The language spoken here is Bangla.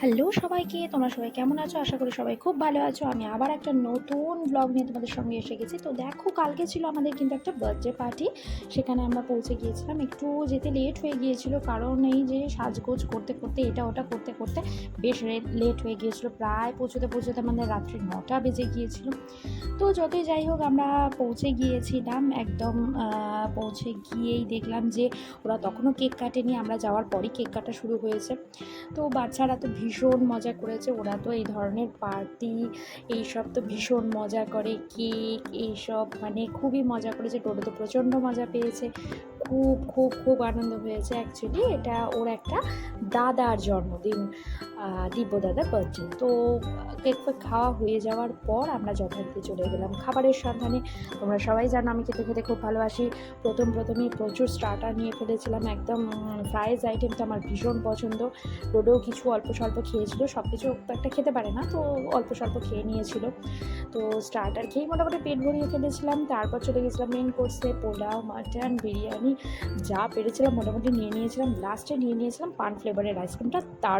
হ্যালো সবাইকে, তোমরা সবাই কেমন আছো? আশা করি সবাই খুব ভালো আছো। আমি আবার একটা নতুন ব্লগ নিয়ে তোমাদের সঙ্গে এসে গেছি। তো দেখো, কালকে ছিল আমাদের কিন্তু একটা বার্থডে পার্টি। সেখানে আমরা পৌঁছে গিয়েছিলাম। একটু যেতে লেট হয়ে গিয়েছিল, কারণ এই যে সাজগোজ করতে করতে এটা ওটা করতে করতে বেশ লেট হয়ে গিয়েছিল। প্রায় পৌঁছতে পৌঁছতে আমাদের রাত্রি 9টা বেজে গিয়েছিল। তো যতই যাই হোক, আমরা পৌঁছে গিয়েছিলাম। একদম পৌঁছে গিয়েই দেখলাম যে ওরা তখনও কেক কাটেনি। আমরা যাওয়ার পরই কেক কাটা শুরু হয়েছে। তো বাচ্চারা তো ভীষণ মজা করেছে। ওরা তো এই ধরনের পার্টি এইসব তো ভীষণ মজা করে, কেক এইসব মানে খুবই মজা করেছে। টোটো তো প্রচণ্ড মজা পেয়েছে, খুব খুব খুব আনন্দ হয়েছে। অ্যাকচুয়ালি এটা ওর একটা দাদার জন্মদিন, দিব্য দাদার বার্থডে। তো কেক ফেক খাওয়া হয়ে যাওয়ার পর আমরা যথারীতি চলে গেলাম খাবারের সন্ধানে। তোমরা সবাই জানো আমি খেতে খেতে খুব ভালোবাসি। প্রথমেই প্রচুর স্টার্টার নিয়ে ফেলেছিলাম। একদম ফ্রাইজ আইটেমটা আমার ভীষণ পছন্দ। ডোডো কিছু অল্প স্বল্প খেয়েছিল, সব কিছু একটা খেতে পারে না, তো অল্প স্বল্প খেয়ে নিয়েছিল। তো স্টার্টার খেয়েই মোটামুটি পেট ভরিয়ে ফেলেছিলাম। তারপর চলে গেছিলাম মেন কোর্সে। পোলাও, মাটন, বিরিয়ানি যা পেরেছিলাম মোটামুটি নিয়ে নিয়েছিলাম। লাস্টে নিয়ে নিয়েছিলাম পান ফ্লেভারের আইসক্রিমটা। তার